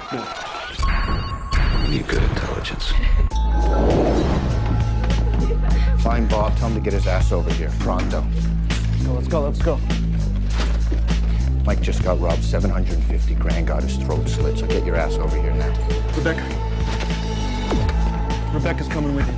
We need good intelligence. Find Bob. Tell him to get his ass over here. Pronto. Let's go. Mike just got robbed. 750 grand. Got his throat slit. So get your ass over here now. Rebecca's coming with you.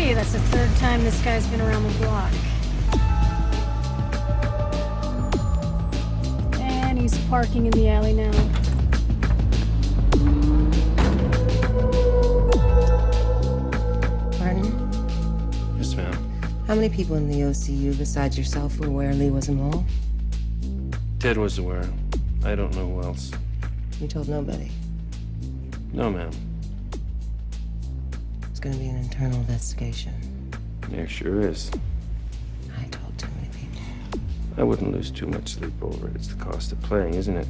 That's the third time this guy's been around the block. And he's parking in the alley now. Martin? Yes, ma'am. How many people in the OCU besides yourself were aware Lee was involved? Ted was aware. I don't know who else. You told nobody. No, ma'am. It's gonna be an internal investigation. There sure is. I told too many people. I wouldn't lose too much sleep over it. It's the cost of playing, isn't it?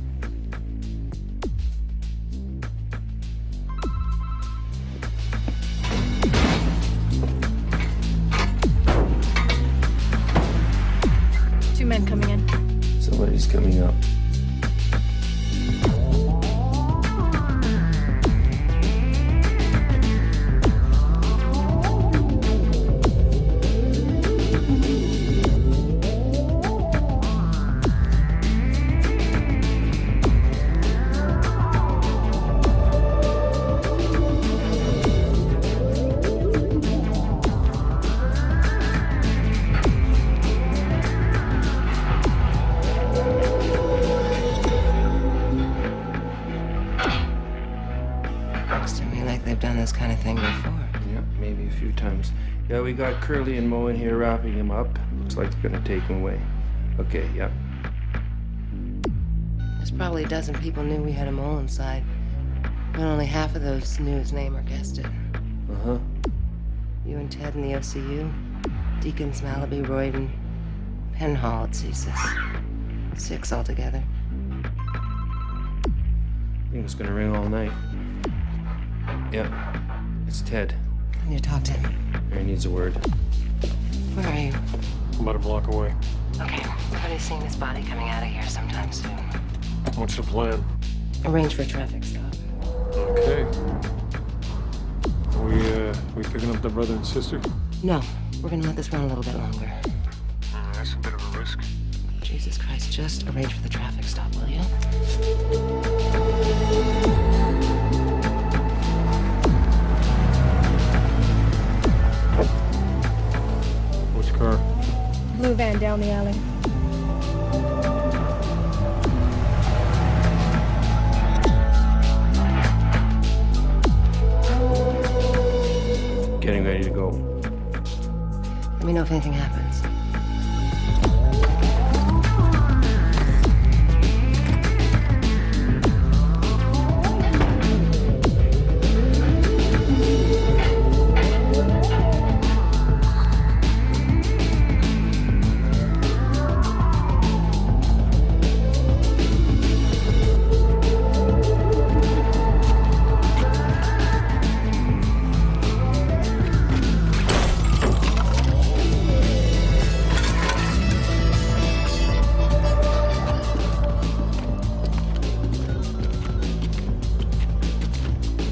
Two men coming in. Somebody's coming up. Looks to me like they've done this kind of thing before. Yeah, maybe a few times. Yeah, we got Curly and Mo in here wrapping him up. Looks like they're gonna take him away. Okay, yeah. There's probably a dozen people knew we had a mole inside. But only half of those knew his name or guessed it. Uh-huh. You and Ted in the OCU, Deacons, Malaby, Royden, Penhall at CSIS. 6 altogether. I think it's gonna ring all night. Yeah, it's Ted. I need to talk to him. He needs a word. Where are you? I'm about a block away. Okay, everybody's seeing this body coming out of here sometime soon. What's the plan? Arrange for a traffic stop. Okay. We picking up the brother and sister? No, we're gonna let this run a little bit longer. That's a bit of a risk. Jesus Christ, just arrange for the traffic stop, will you? Which car? Blue van down the alley. Getting ready to go. Let me know if anything happens.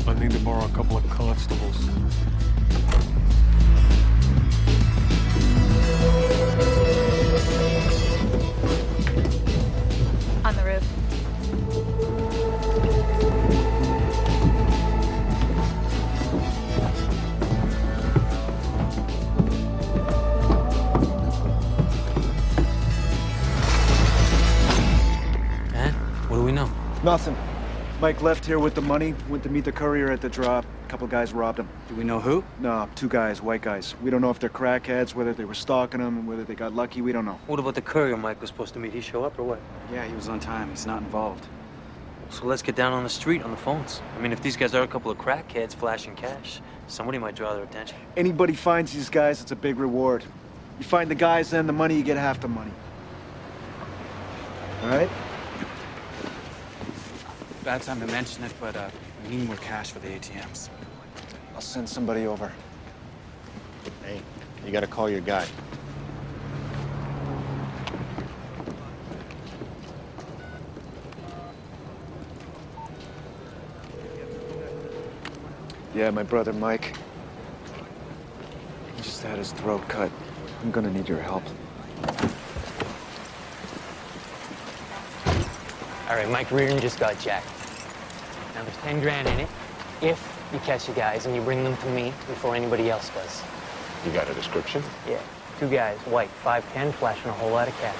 I need to borrow a couple of constables. On the roof. And what do we know? Nothing. Mike left here with the money, went to meet the courier at the drop. A couple guys robbed him. Do we know who? No, 2 guys, white guys. We don't know if they're crackheads, whether they were stalking him, whether they got lucky, we don't know. What about the courier Mike was supposed to meet? He show up or what? Yeah, he was on time. He's not involved. So let's get down on the street on the phones. I mean, if these guys are a couple of crackheads flashing cash, somebody might draw their attention. Anybody finds these guys, it's a big reward. You find the guys, then the money, you get half the money. All right? Bad time to mention it, but we need more cash for the ATMs. I'll send somebody over. Hey, you gotta call your guy. Yeah, my brother Mike. He just had his throat cut. I'm gonna need your help. All right, Mike Reardon just got jacked. Now there's 10 grand in it if you catch the guys and you bring them to me before anybody else does. You got a description? Yeah, 2 guys, white, 5'10", flashing a whole lot of cash.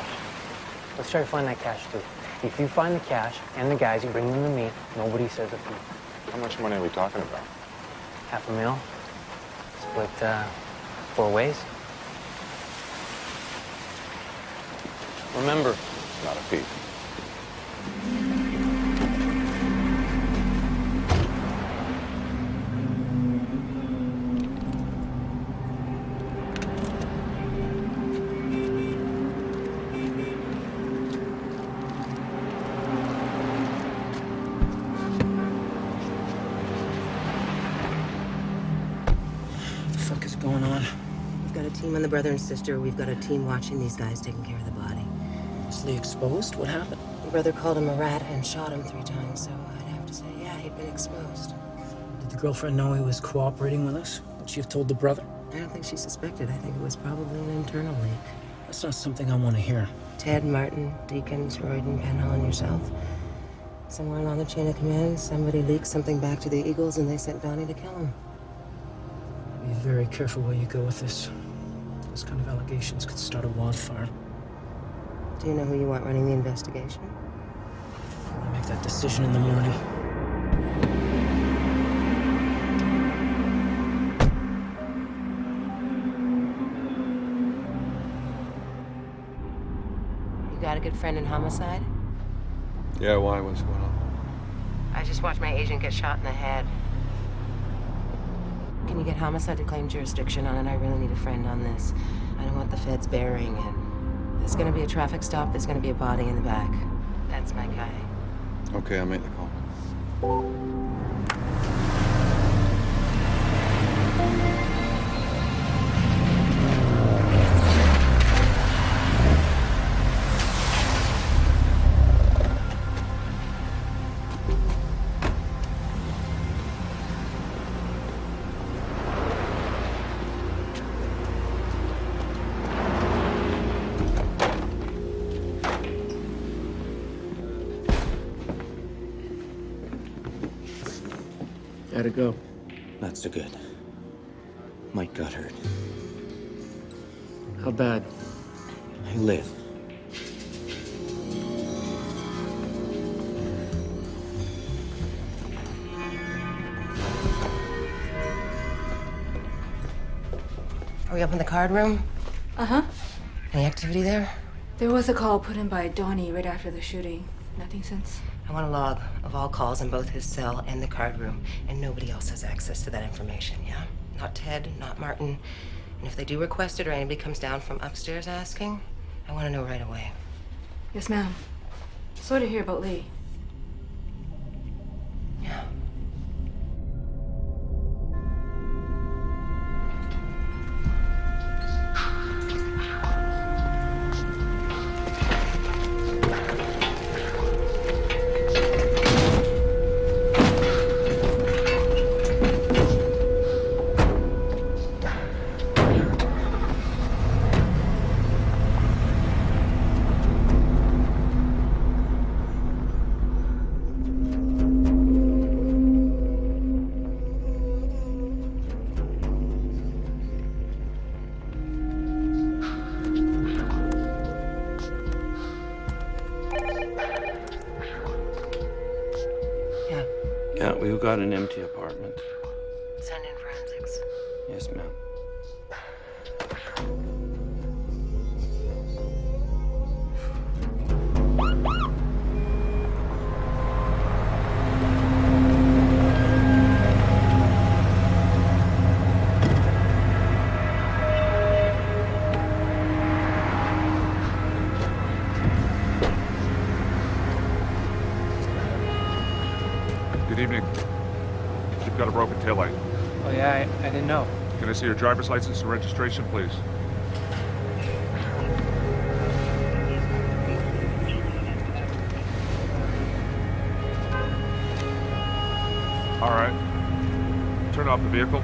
Let's try to find that cash too. If you find the cash and the guys, you bring them to me, nobody says a peep. How much money are we talking about? $500,000, split 4 ways. Remember, Not a peep. what the fuck is going on? We've got a team on the brother and sister. We've got a team watching these guys taking care of the body. Is Lee exposed? What happened? The brother called him a rat and shot him 3 times, so I'd have to say, yeah, he'd been exposed. Did the girlfriend know he was cooperating with us? Would she have told the brother? I don't think she suspected. I think it was probably an internal leak. That's not something I want to hear. Ted, Martin, Deakins, Royden, Penhall, and yourself. Somewhere along the chain of command, somebody leaked something back to the Eagles, and they sent Donnie to kill him. Be very careful where you go with this. Those kind of allegations could start a wildfire. Do you know who you want running the investigation? I'll make that decision in the morning. You got a good friend in homicide? Yeah, why? What's going on? I just watched my agent get shot in the head. Can you get homicide to claim jurisdiction on it? I really need a friend on this. I don't want the feds burying it. There's gonna be a traffic stop, there's gonna be a body in the back. That's my guy. Okay, I'll make the call. How'd it go? Not so good. Mike got hurt. How bad? I live. Are we up in the card room? Uh-huh. Any activity there? There was a call put in by Donnie right after the shooting. Nothing since. I want a log of all calls in both his cell and the card room, and nobody else has access to that information, yeah? Not Ted, not Martin. And if they do request it or anybody comes down from upstairs asking, I want to know right away. Yes, ma'am. Sorry to hear about Lee. Yeah. Yeah, we've got an empty apartment. Send in forensics. Yes, ma'am. Good evening. You've got a broken taillight. Oh, yeah, I didn't know. Can I see your driver's license and registration, please? All right. Turn off the vehicle.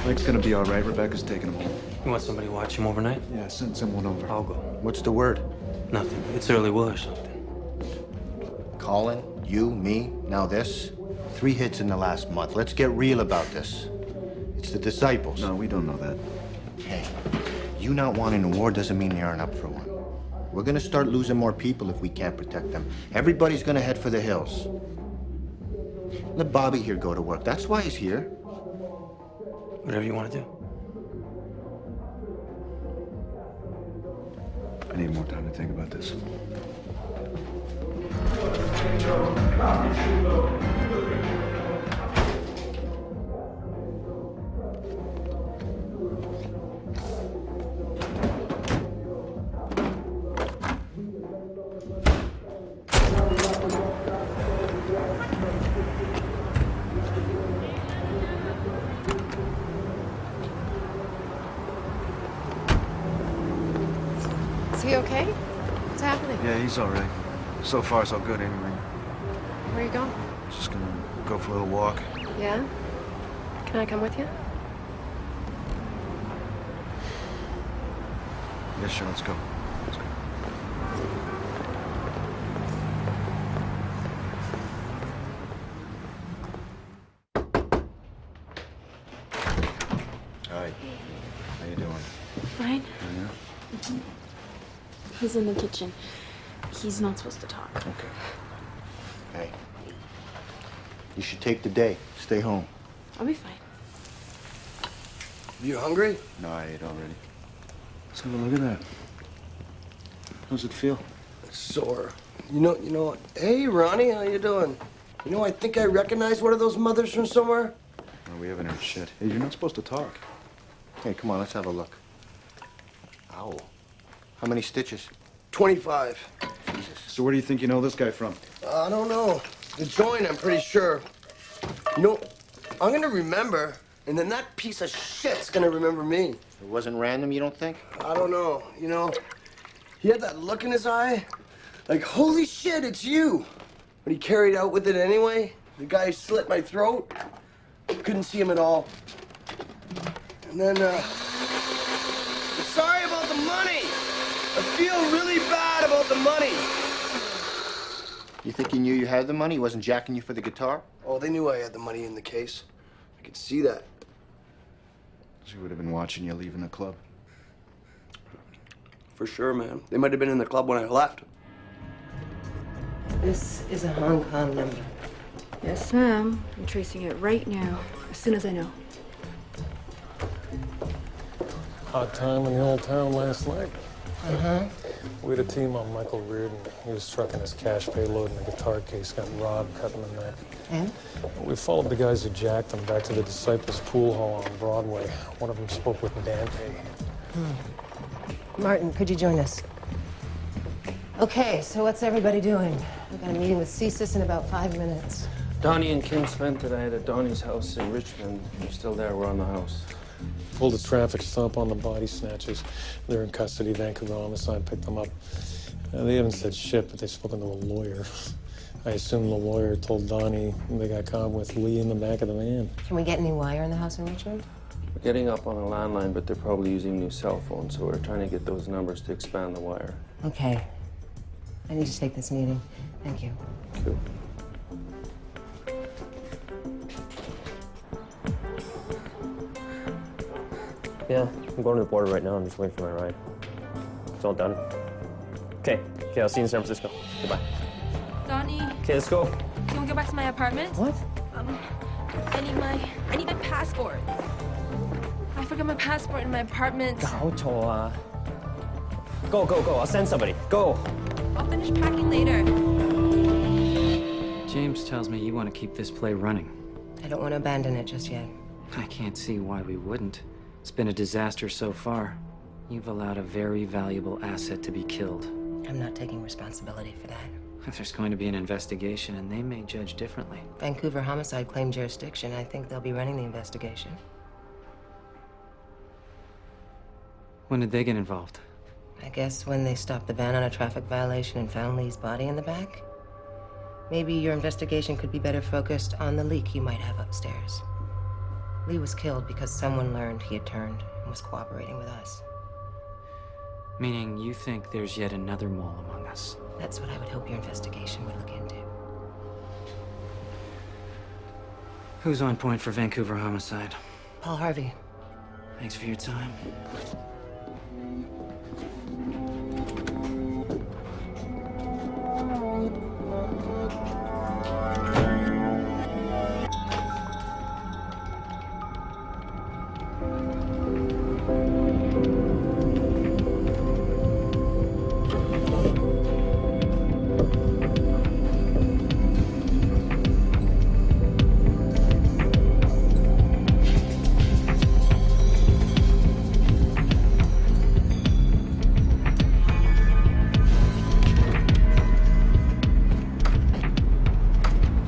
Mike's gonna be all right. Rebecca's taking him home. You want somebody to watch him overnight? Yeah, send someone over. I'll go. What's the word? Nothing. It's early war or something. Colin, you, me, now this. 3 hits in the last month. Let's get real about this. It's the disciples. No, we don't know that. Hey, you not wanting a war doesn't mean you aren't up for one. We're gonna start losing more people if we can't protect them. Everybody's gonna head for the hills. Let Bobby here go to work. That's why he's here. Whatever you want to do. I need more time to think about this. Is he okay? What's happening? Yeah, he's all right. So far, so good, anyway. Where are you going? Just gonna go for a little walk. Yeah? Can I come with you? Yeah, sure, let's go. Let's go. Hi. How you doing? Fine. Yeah? He's in the kitchen. He's not supposed to talk. Okay. Hey. You should take the day. Stay home. I'll be fine. You hungry? No, I ate already. So look at that. How's it feel? It's sore. You know. Hey, Ronnie, how you doing? You know, I think I recognize one of those mothers from somewhere. Well, we haven't heard shit. Hey, you're not supposed to talk. Hey, come on, let's have a look. Ow. How many stitches? 25. Jesus. So where do you think you know this guy from? I don't know. The joint, I'm pretty sure. You know, I'm gonna remember, and then that piece of shit's gonna remember me. It wasn't random, you don't think? I don't know. You know, he had that look in his eye, like, holy shit, it's you. But he carried out with it anyway. The guy who slit my throat, couldn't see him at all. And then, sorry about the money. I feel really bad about the money. You think he knew you had the money? He wasn't jacking you for the guitar? Oh, they knew I had the money in the case. I could see that. She would have been watching you leaving the club. For sure, man. They might have been in the club when I left. This is a Hong Kong number. Yes, ma'am. I'm tracing it right now, as soon as I know. Hot time in the old town last night. Uh-huh. We had a team on Michael Reardon. He was trucking his cash payload in the guitar case, got robbed, cut in the neck. And? We followed the guys who jacked him back to the Disciples Pool Hall on Broadway. One of them spoke with Dante. Martin, could you join us? Okay, so what's everybody doing? We've got a meeting with CSIS in about 5 minutes. Donnie and Kim spent the night at Donnie's house in Richmond. They're still there. We're on the house. Pulled a traffic stop on the body snatchers. They're in custody. Vancouver homicide picked them up. They haven't said shit, but they've spoken to a lawyer. I assume the lawyer told Donnie they got caught with Lee in the back of the van. Can we get any wire in the house in Richmond? We're getting up on a landline, but they're probably using new cell phones, so we're trying to get those numbers to expand the wire. Okay. I need to take this meeting. Thank you. Cool. Yeah, I'm going to the border right now. I'm just waiting for my ride. It's all done. Okay, I'll see you in San Francisco. Goodbye. Donnie, Okay, let's go. you wanna go back to my apartment? What? I need my passport. I forgot my passport in my apartment. 搞錯啊. Go. I'll send somebody. Go. I'll finish packing later. James tells me you want to keep this play running. I don't want to abandon it just yet. I can't see why we wouldn't. It's been a disaster so far. You've allowed a very valuable asset to be killed. I'm not taking responsibility for that. There's going to be an investigation, and they may judge differently. Vancouver Homicide claimed jurisdiction. I think they'll be running the investigation. When did they get involved? I guess when they stopped the van on a traffic violation and found Lee's body in the back. Maybe your investigation could be better focused on the leak you might have upstairs. Lee was killed because someone learned he had turned and was cooperating with us. Meaning you think there's yet another mole among us? That's what I would hope your investigation would look into. Who's on point for Vancouver Homicide? Paul Harvey. Thanks for your time.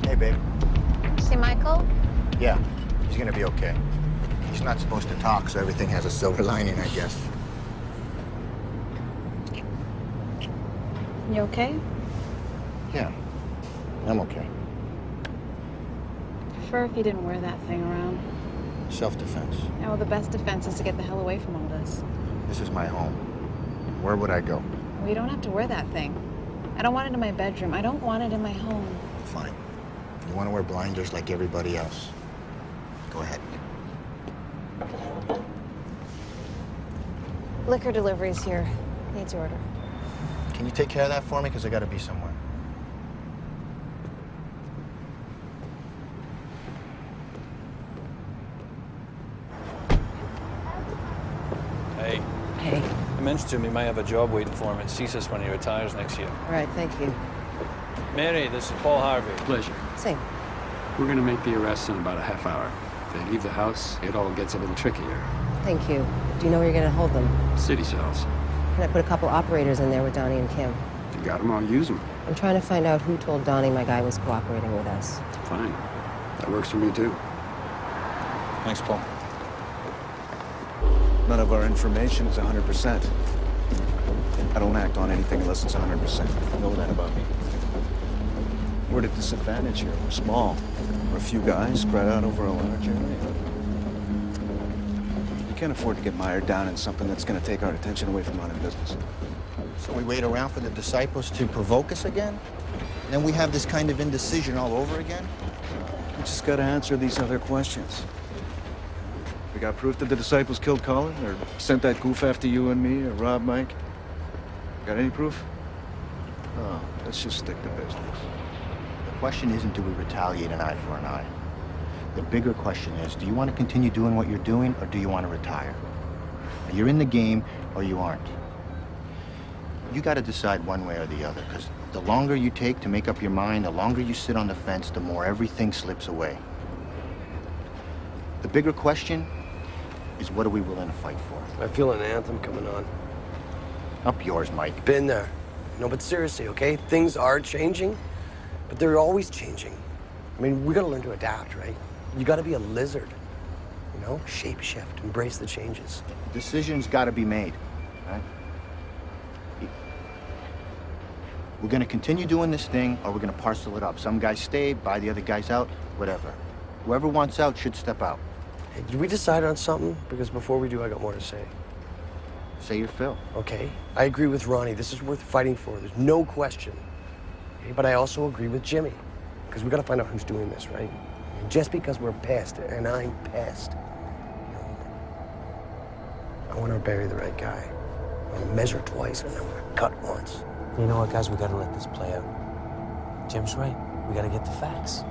Hey, babe. See Michael? Yeah, he's gonna be okay. He's not supposed to talk, so everything has a silver lining, I guess. You okay? Yeah, I'm okay. Prefer if you didn't wear that thing around. Self-defense. Yeah, well, the best defense is to get the hell away from all this. This is my home. Where would I go? Well, you don't have to wear that thing. I don't want it in my bedroom. I don't want it in my home. Fine. You want to wear blinders like everybody else? Go ahead. Liquor delivery's here. Needs your order. Can you take care of that for me? Because I got to be somewhere. Hey. Hey. I mentioned to him he might have a job waiting for him at CSIS when he retires next year. All right, thank you. Mary, this is Paul Harvey. Pleasure. Same. We're going to make the arrests in about a half hour. If they leave the house, it all gets a little trickier. Thank you. Do you know where you're going to hold them? City cells. Can I put a couple operators in there with Donnie and Kim? If you got them, I'll use them. I'm trying to find out who told Donnie my guy was cooperating with us. Fine. That works for me, too. Thanks, Paul. None of our information is 100%. I don't act on anything unless it's 100%. You know that about me. We're at a disadvantage here. We're small. We're a few guys spread out over a large area. We can't afford to get mired down in something that's going to take our attention away from running business. So we wait around for the disciples to provoke us again? Then we have this kind of indecision all over again? We just got to answer these other questions. We got proof that the disciples killed Colin, or sent that goof after you and me, or robbed Mike? Got any proof? No, let's just stick to business. The question isn't do we retaliate an eye for an eye. The bigger question is, do you want to continue doing what you're doing, or do you want to retire? You're in the game, or you aren't. You got to decide one way or the other, because the longer you take to make up your mind, the longer you sit on the fence, the more everything slips away. The bigger question is, what are we willing to fight for? I feel an anthem coming on. Up yours, Mike. Been there. No, but seriously, okay? Things are changing, but they're always changing. I mean, we gotta learn to adapt, right? You gotta be a lizard, you know? Shape shift, embrace the changes. Decisions gotta be made, right? We're gonna continue doing this thing, or we're gonna parcel it up. Some guys stay, buy the other guys out, whatever. Whoever wants out should step out. Hey, did we decide on something? Because before we do, I got more to say. Say your fill. Okay, I agree with Ronnie. This is worth fighting for. There's no question. Okay, but I also agree with Jimmy. Because we gotta find out who's doing this, right? And just because we're past it, and I'm past, I want to bury the right guy. I want to measure twice, and I want to cut once. You know what, guys? We gotta let this play out. Jim's right. We gotta get the facts.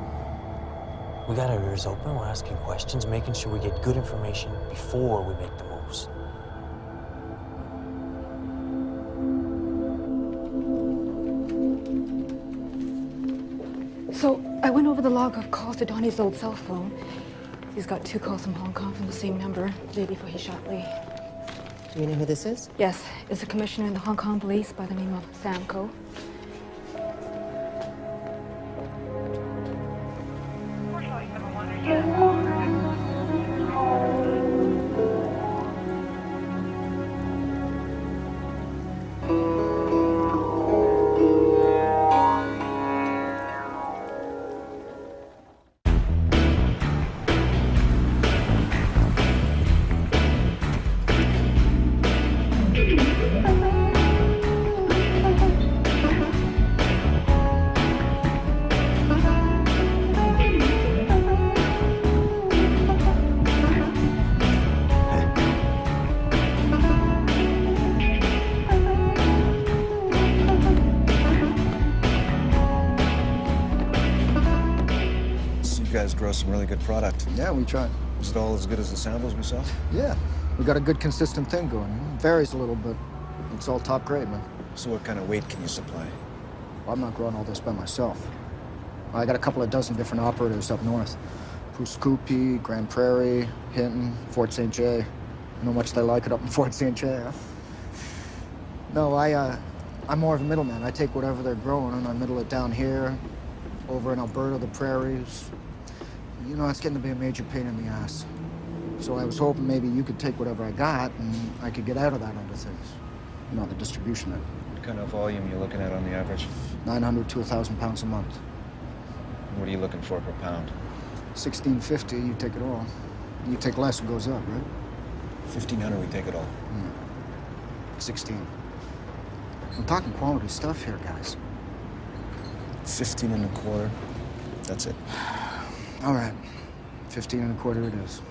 We got our ears open. We're asking questions, making sure we get good information before we make the moves. So I went over the log of calls to Donnie's old cell phone. He's got 2 calls from Hong Kong from the same number, the day before he shot Lee. Do you know who this is? Yes, it's a commissioner in the Hong Kong police by the name of Sam Ko. You guys grow some really good product. Yeah, we try. Is it all as good as the samples we saw? Yeah, we got a good consistent thing going. It varies a little, but it's all top grade, man. So what kind of weight can you supply? Well, I'm not growing all this by myself. I got a couple of dozen different operators up north. Puskupi, Grand Prairie, Hinton, Fort St. J. You know much they like it up in Fort St. J, huh? No, I'm more of a middleman. I take whatever they're growing and I middle it down here, over in Alberta, the prairies. You know, it's getting to be a major pain in the ass. So I was hoping maybe you could take whatever I got and I could get out of that end of things. You know, the distribution end. What kind of volume are you looking at on the average? 900 to 1,000 pounds a month. What are you looking for per pound? 1650, you take it all. You take less, it goes up, right? 1,500, we take it all. 16. I'm talking quality stuff here, guys. 15 and a quarter. That's it. All right. 15 and a quarter it is.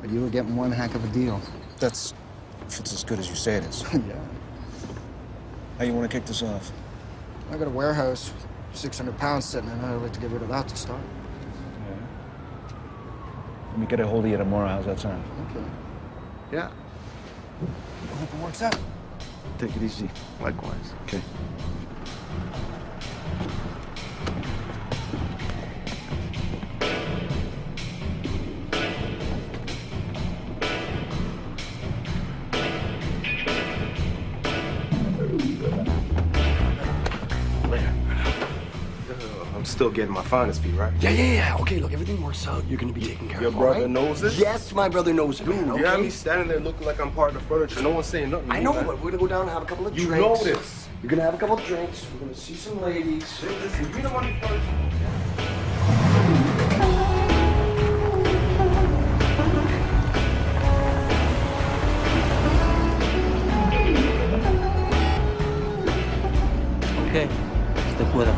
But you were getting one heck of a deal. That's if it's as good as you say it is. Yeah. How you want to kick this off? I got a warehouse, 600 pounds sitting in it. I'd like to get rid of that to start. Yeah. Let me get a hold of you tomorrow. How's that sound? Okay. Yeah. I hope it works out. Take it easy. Likewise. Okay. Still getting my finder's fee, right? Yeah. Okay, look, everything works out. You're gonna be taken care of. Your brother right? knows it? Yes, my brother knows it. Dude, man, you have okay? me standing there looking like I'm part of the furniture. No one's saying nothing to I me, know, man. but we're gonna go down and have a couple of You drinks. know this. You're gonna have a couple of drinks. We're gonna see some ladies. Listen, you don't want to furniture. Okay, te puedo.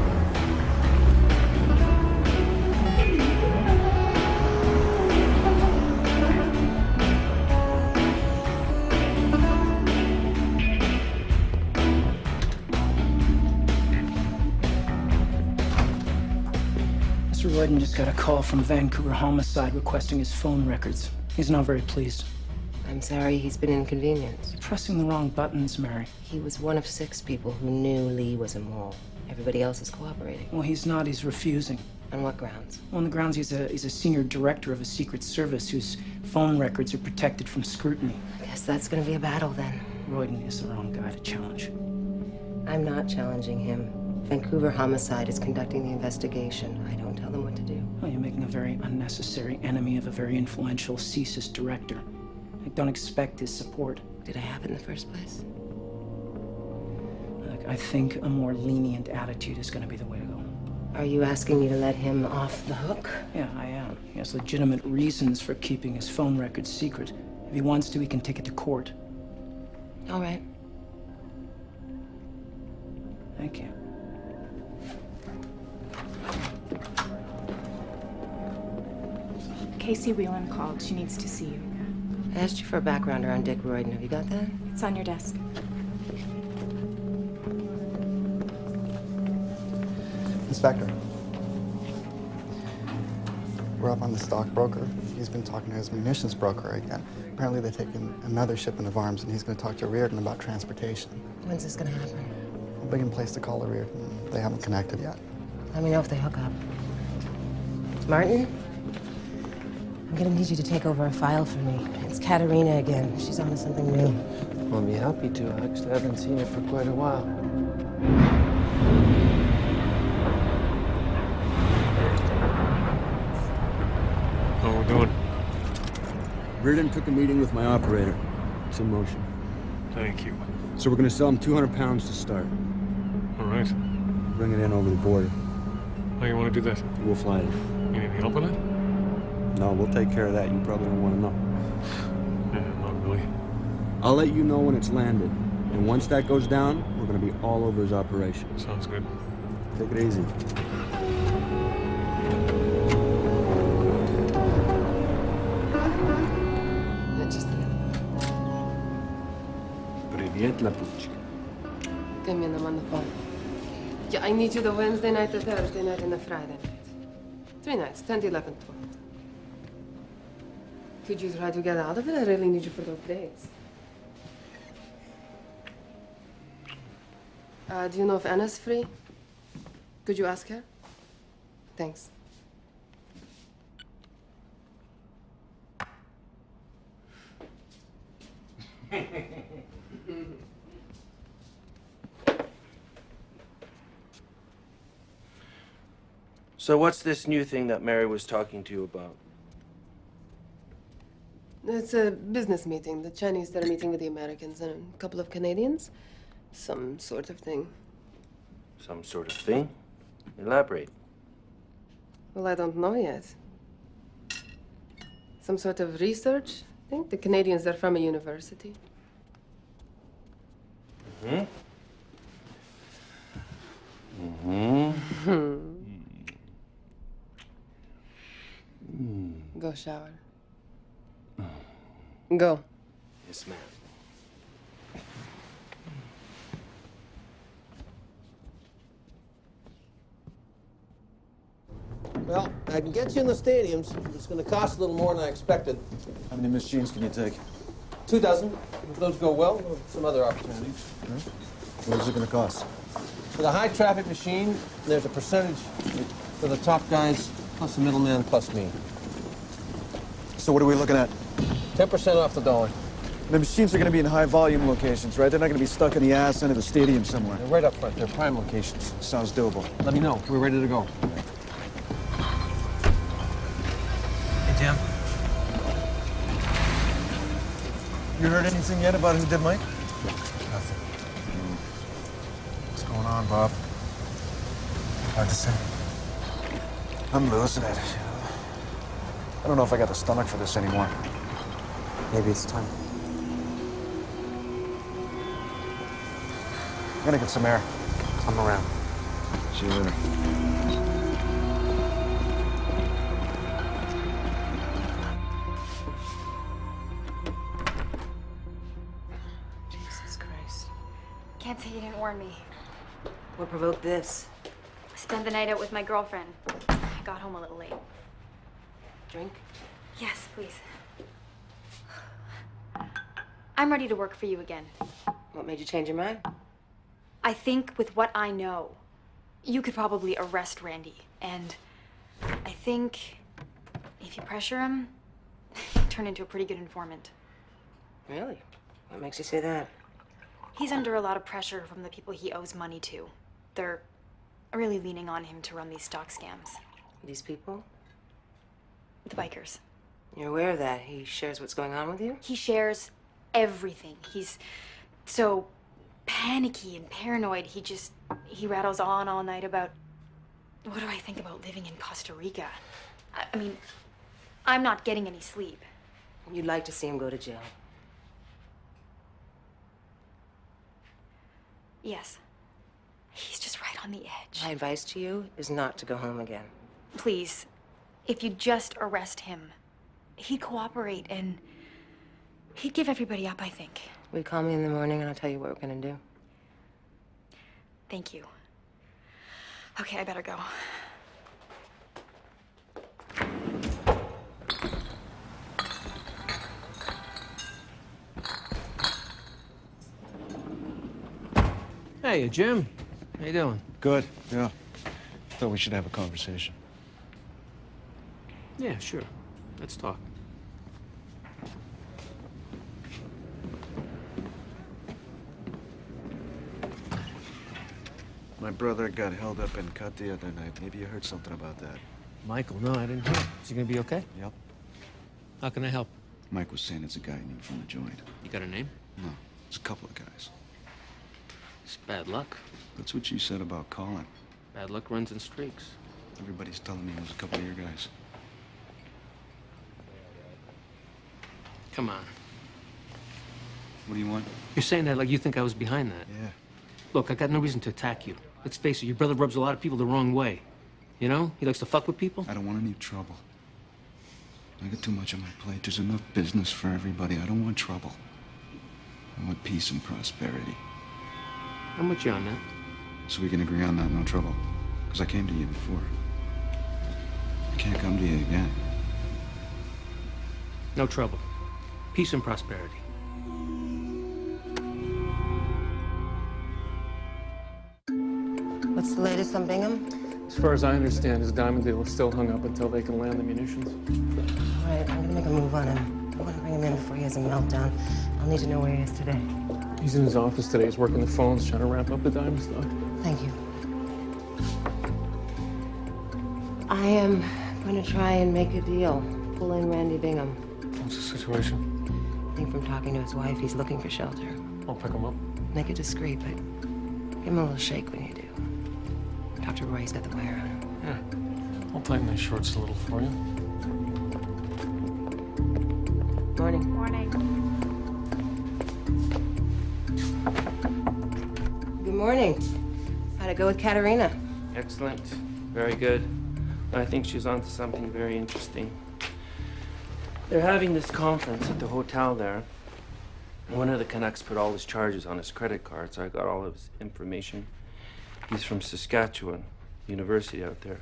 Mr. Royden just got a call from Vancouver Homicide requesting his phone records. He's not very pleased. I'm sorry he's been inconvenienced. You're pressing the wrong buttons, Mary. He was one of 6 people who knew Lee was a mole. Everybody else is cooperating. Well, he's not. He's refusing. On what grounds? On the grounds he's a senior director of a secret service whose phone records are protected from scrutiny. I guess that's gonna be a battle then. Royden is the wrong guy to challenge. I'm not challenging him. Vancouver Homicide is conducting the investigation. I don't tell them what to do. Well, you're making a very unnecessary enemy of a very influential CSIS director. I don't expect his support. Did I have it in the first place? Look, I think a more lenient attitude is going to be the way to go. Are you asking me to let him off the hook? Yeah, I am. He has legitimate reasons for keeping his phone records secret. If he wants to, he can take it to court. All right. Thank you. Casey Whelan called. She needs to see you. I asked you for a backgrounder on Dick Royden. Have you got that? It's on your desk. Inspector. We're up on the stockbroker. He's been talking to his munitions broker again. Apparently they're taking another shipment of arms, and he's going to talk to Reardon about transportation. When's this going to happen? A big place to call Reardon. They haven't connected yet. Let me know if they hook up. Martin? I'm going to need you to take over a file for me. It's Katerina again. She's on to something new. I'll be happy to. Actually, I haven't seen her for quite a while. How are we doing? Reardon took a meeting with my operator. It's in motion. Thank you. So we're gonna sell him 200 pounds to start. All right. Bring it in over the border. How you want to do that? We'll fly it. You need help with it? No, we'll take care of that. You probably don't want to know. Yeah, not really. I'll let you know when it's landed. And once that goes down, we're gonna be all over his operation. Sounds good. Take it easy. Привет, Лапучка. Give me them on the phone. Yeah, I need you the Wednesday night, the Thursday night, and the Friday night. 3 nights, 10th, 11th, 12th. Could you try to get out of it? I really need you for those dates. Do you know if Anna's free? Could you ask her? Thanks. So what's this new thing that Mary was talking to you about? It's a business meeting. The Chinese, they're meeting with the Americans and a couple of Canadians. Some sort of thing. Some sort of thing? Elaborate. Well, I don't know yet. Some sort of research thing? The Canadians, they're from a university. Mm-hmm. Mm-hmm. Go shower. Go. Yes, ma'am. Well, I can get you in the stadiums. It's going to cost a little more than I expected. How many machines can you take? 2 dozen. If those go well, some other opportunities. What is it going to cost? For the high-traffic machine, there's a percentage for the top guys, plus the middleman, plus me. So what are we looking at? 10% off the dollar. The machines are going to be in high-volume locations, right? They're not going to be stuck in the ass end of the stadium somewhere. They're right up front. They're prime locations. Sounds doable. Let me know. We're ready to go. Hey, Jim. You heard anything yet about who did Mike? Nothing. What's going on, Bob? Hard to say. I'm losing it. I don't know if I got the stomach for this anymore. Maybe it's time. I'm gonna get some air. I'm around. See you later. Jesus Christ. Can't say you didn't warn me. What provoked this? Spent the night out with my girlfriend. I got home a little late. Drink? Yes, please. I'm ready to work for you again. What made you change your mind? I think with what I know, you could probably arrest Randy. And I think if you pressure him, he'd turn into a pretty good informant. Really? What makes you say that? He's under a lot of pressure from the people he owes money to. They're really leaning on him to run these stock scams. These people? The bikers. You're aware of that? He shares what's going on with you? He shares everything. He's so panicky and paranoid. He rattles on all night about What do I think about living in Costa Rica? I mean, I'm not getting any sleep. You'd like to see him go to jail. Yes. He's just right on the edge. My advice to you is not to go home again. Please, if you just arrest him, he'd cooperate and he'd give everybody up, I think. Will you call me in the morning and I'll tell you what we're gonna do? Thank you. Okay, I better go. Hey, Jim. How you doing? Good, yeah. Thought we should have a conversation. Yeah, sure. Let's talk. My brother got held up and cut the other night. Maybe you heard something about that. Michael, no, I didn't hear. Is he gonna be okay? Yep. How can I help? Mike was saying it's a guy he knew from the joint. You got a name? No, it's a couple of guys. It's bad luck. That's what you said about Colin. Bad luck runs in streaks. Everybody's telling me it was a couple of your guys. Come on. What do you want? You're saying that like you think I was behind that. Yeah. Look, I got no reason to attack you. Let's face it, your brother rubs a lot of people the wrong way. You know? He likes to fuck with people. I don't want any trouble. I got too much on my plate. There's enough business for everybody. I don't want trouble. I want peace and prosperity. I'm with you on that. So we can agree on that, no trouble. Because I came to you before. I can't come to you again. No trouble. Peace and prosperity. What's the latest on Bingham? As far as I understand, his diamond deal is still hung up until they can land the munitions. All right, I'm gonna make a move on him. I want to bring him in before he has a meltdown. I'll need to know where he is today. He's in his office today. He's working the phones, trying to wrap up the diamond stock. Thank you. I am going to try and make a deal. Pull in Randy Bingham. What's the situation? I think from talking to his wife, he's looking for shelter. I'll pick him up. Make it discreet, but give him a little shake when you do. Dr. Roy's got the wire on him. Yeah. I'll tighten those shorts a little for you. Morning. Morning. Good morning. How'd it go with Katerina? Excellent. Very good. I think she's onto something very interesting. They're having this conference at the hotel there. One of the Canucks put all his charges on his credit card, so I got all of his information. He's from Saskatchewan University out there.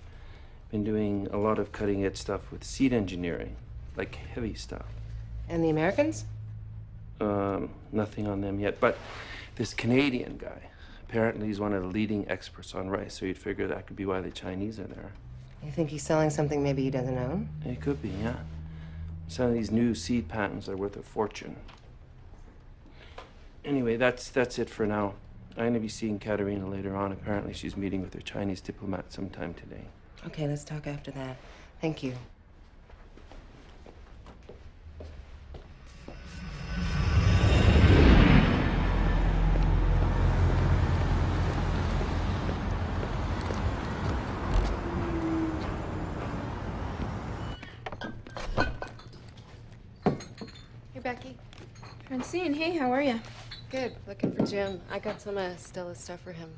Been doing a lot of cutting-edge stuff with seed engineering, like heavy stuff. And the Americans? Nothing on them yet, but this Canadian guy, apparently he's one of the leading experts on rice, so you'd figure that could be why the Chinese are there. You think he's selling something maybe he doesn't own? It could be, yeah. Some of these new seed patents are worth a fortune. Anyway, that's it for now. I'm going to be seeing Katerina later on. Apparently she's meeting with her Chinese diplomat sometime today. Okay, let's talk after that. Thank you. Hey, Becky. Francine, hey, how are you? Good. Looking for Jim. I got some Stella's stuff for him.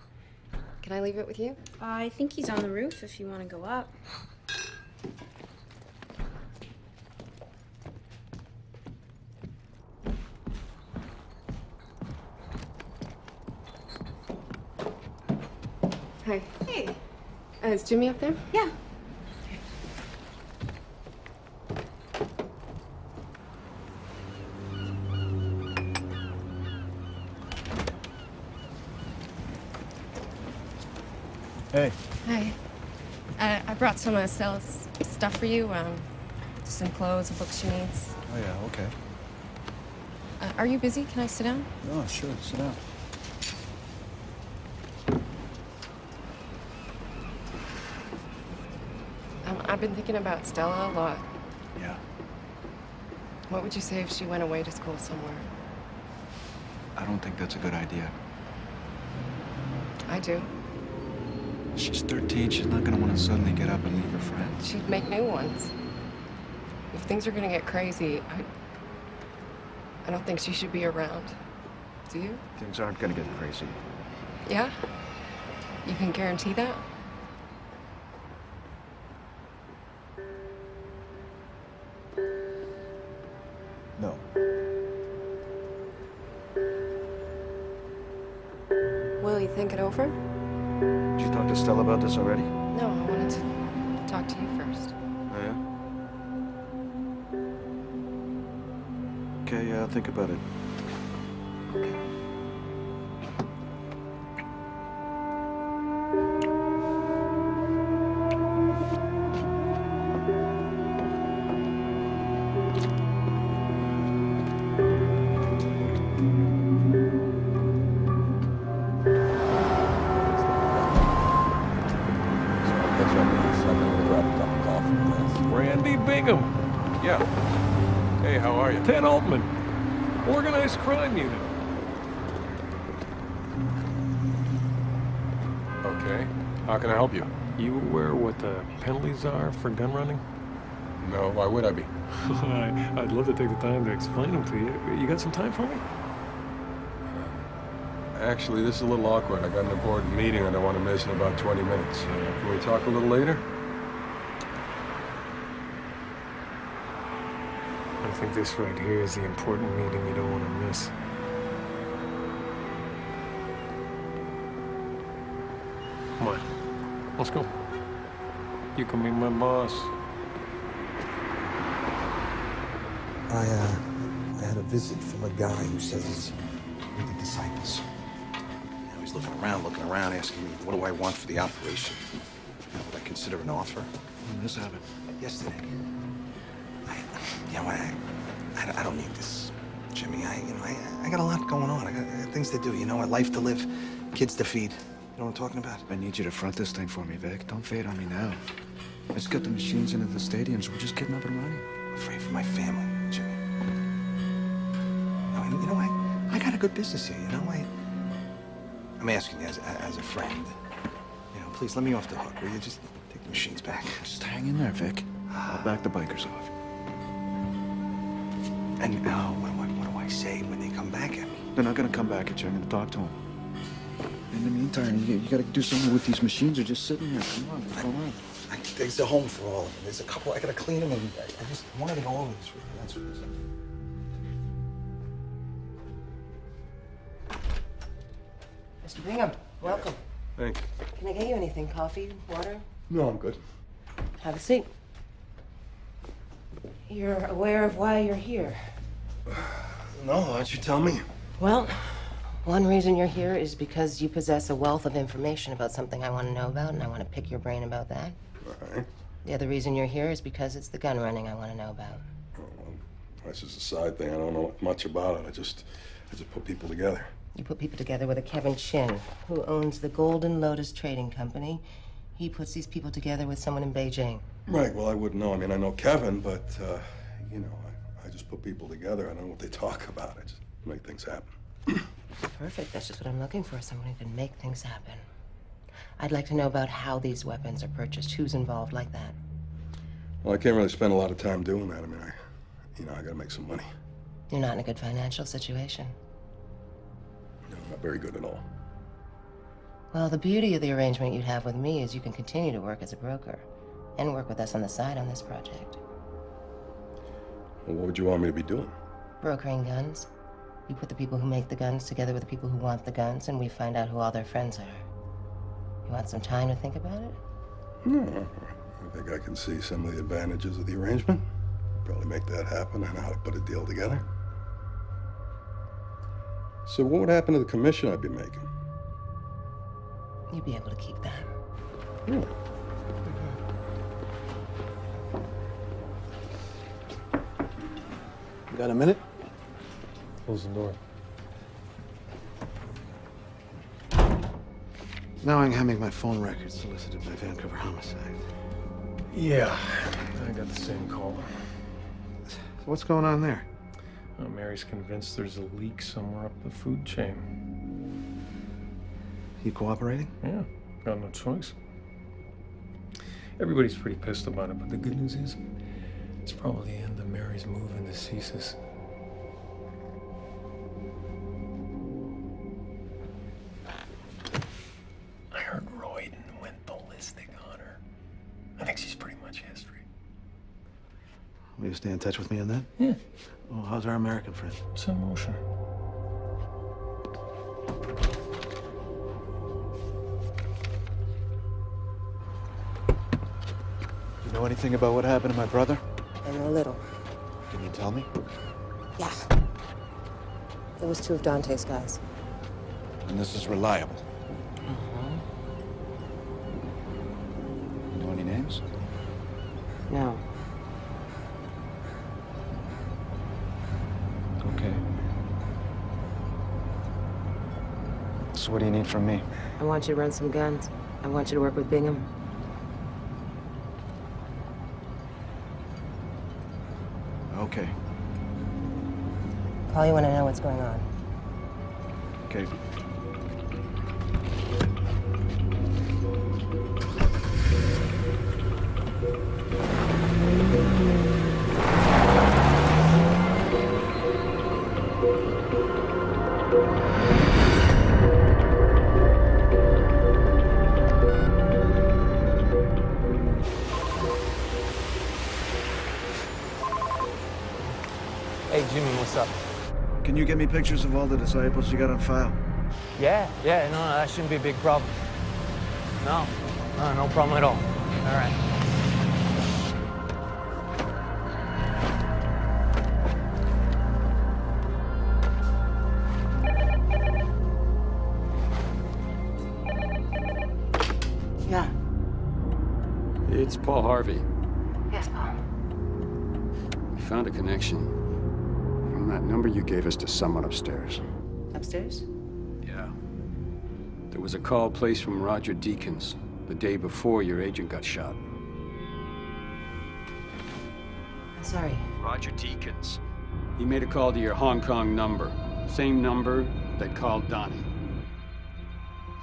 Can I leave it with you? I think he's on the roof if you want to go up. Hi. Hey. Is Jimmy up there? Yeah. Hey. Hi. I brought some of Stella's stuff for you. Some clothes, and books she needs. Oh, yeah, okay. Are you busy? Can I sit down? Oh, sure, sit down. I've been thinking about Stella a lot. Yeah. What would you say if she went away to school somewhere? I don't think that's a good idea. I do. She's 13. She's not gonna want to suddenly get up and leave her friends. She'd make new ones. If things are gonna get crazy, I don't think she should be around. Do you? Things aren't gonna get crazy. Yeah? You can guarantee that? No. Will you think it over? Did you talk to Stella about this already? No, I wanted to talk to you first. Oh, yeah? Okay, yeah, I'll think about it. Randy Bingham. Yeah. Hey, how are you? Ted Altman. Organized crime unit. Okay. How can I help you? You aware what the penalties are for gun running? No, why would I be? I'd love to take the time to explain them to you. You got some time for me? Actually, this is a little awkward. I got an important meeting I don't want to miss in about 20 minutes. Can we talk a little later? I think this right here is the important meeting you don't want to miss. Come on, let's go. You can be my boss. I had a visit from a guy who says he's with the Disciples. Now he's looking around, asking me, what do I want for the operation? You know, would I consider an offer? When this happened? Yesterday. I don't need this, Jimmy. I got a lot going on. I got things to do, you know, a life to live, kids to feed. You know what I'm talking about? I need you to front this thing for me, Vic. Don't fade on me now. Let's get the machines into the stadiums. We're just getting up and running. I'm afraid for my family, Jimmy. No, you know, I got a good business here, you know? I'm asking you as a friend. You know, please let me off the hook, will you? Just take the machines back. Just hang in there, Vic. I'll back the bikers off. And now, what do I say when they come back at me? They're not gonna come back at you. I'm gonna talk to them. In the meantime, you gotta do something with these machines. They're just sitting there. Come on, what's going on? There's a home for all of them. There's a couple. I gotta clean them, and I just wanted to go over this with you. That's what it is. Mr. Bingham, welcome. Thanks. Can I get you anything? Coffee, water? No, I'm good. Have a seat. You're aware of why you're here? No, why don't you tell me? Well, one reason you're here is because you possess a wealth of information about something I want to know about, and I want to pick your brain about that. All right. The other reason you're here is because it's the gun running I want to know about. Oh, well, that's just a side thing. I don't know much about it. I just put people together. You put people together with a Kevin Chin, who owns the Golden Lotus Trading Company. He puts these people together with someone in Beijing. Right, well, I wouldn't know. I mean, I know Kevin, but, you know, I just put people together. I don't know what they talk about. I just make things happen. Perfect. That's just what I'm looking for, someone who can make things happen. I'd like to know about how these weapons are purchased, who's involved like that. Well, I can't really spend a lot of time doing that. I mean, I gotta make some money. You're not in a good financial situation. No, not very good at all. Well, the beauty of the arrangement you'd have with me is you can continue to work as a broker and work with us on the side on this project. Well, what would you want me to be doing? Brokering guns. You put the people who make the guns together with the people who want the guns, and we find out who all their friends are. You want some time to think about it? No, I think I can see some of the advantages of the arrangement. Probably make that happen. I know how to put a deal together. So what would happen to the commission I'd be making? You'd be able to keep that. Really? You got a minute? Close the door. Now I'm having my phone records solicited by Vancouver Homicide. Yeah, I got the same call. So what's going on there? Mary's convinced there's a leak somewhere up the food chain. You cooperating? Yeah, got no choice. Everybody's pretty pissed about it, but the good news is, it's probably the end of Mary's move into CSIS. I heard Royden went ballistic on her. I think she's pretty much history. Will you stay in touch with me on that? Yeah. Oh, how's our American friend? It's in motion. You know anything about what happened to my brother? I know a little. Can you tell me? Yeah. It was 2 of Dante's guys. And this is reliable. You know any names? No. Okay. So what do you need from me? I want you to run some guns. I want you to work with Bingham. Okay. Call you when I know what's going on. Okay. Hey, Jimmy, what's up? Can you get me pictures of all the disciples you got on file? Yeah, no, that shouldn't be a big problem. No problem at all. All right. Yeah. It's Paul Harvey. Yes, Paul. We found a connection from that number you gave us to someone upstairs. Upstairs? Yeah. There was a call placed from Roger Deakins the day before your agent got shot. I'm sorry. Roger Deakins. He made a call to your Hong Kong number. Same number that called Donnie.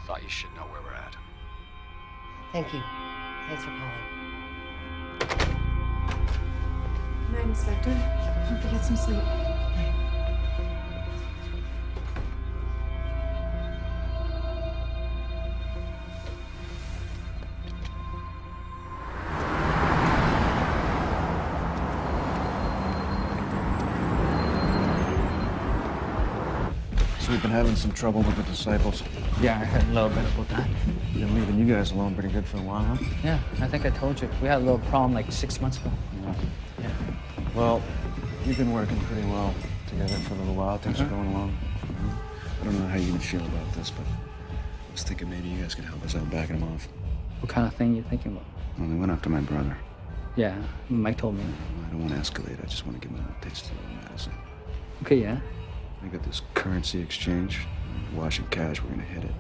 Thought you should know where we're at. Thank you. Thanks for calling. Good night, Inspector. Hope you get some sleep. So we've been having some trouble with the disciples. Yeah, I heard a little bit about that. Been leaving you guys alone pretty good for a while, huh? Yeah, I think I told you. We had a little problem like 6 months ago. Yeah. Well, you've been working pretty well together for a little while. Things are going along. I don't know how you're gonna feel about this, but I was thinking maybe you guys could help us out backing them off. What kind of thing are you thinking about? Well, they went after my brother. Yeah, Mike told me. I don't want to escalate. I just want to give him a taste of the medicine. Okay, yeah. I got this currency exchange. Washing cash, we're gonna hit it.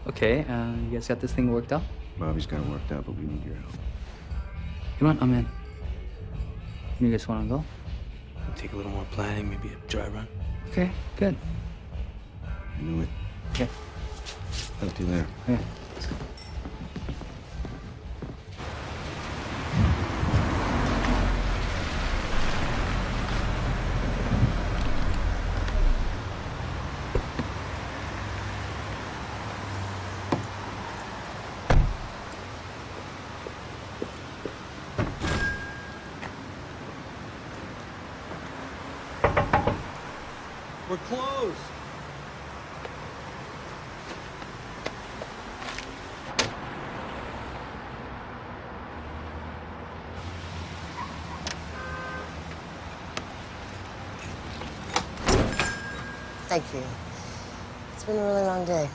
Okay, you guys got this thing worked out? Bobby's got it worked out, but we need your help. You know what? I'm in. You guys want to go? Take a little more planning, maybe a dry run. Okay, good. I knew it. Okay. Talk to you later. Yeah. We're closed. Thank you. It's been a really long day.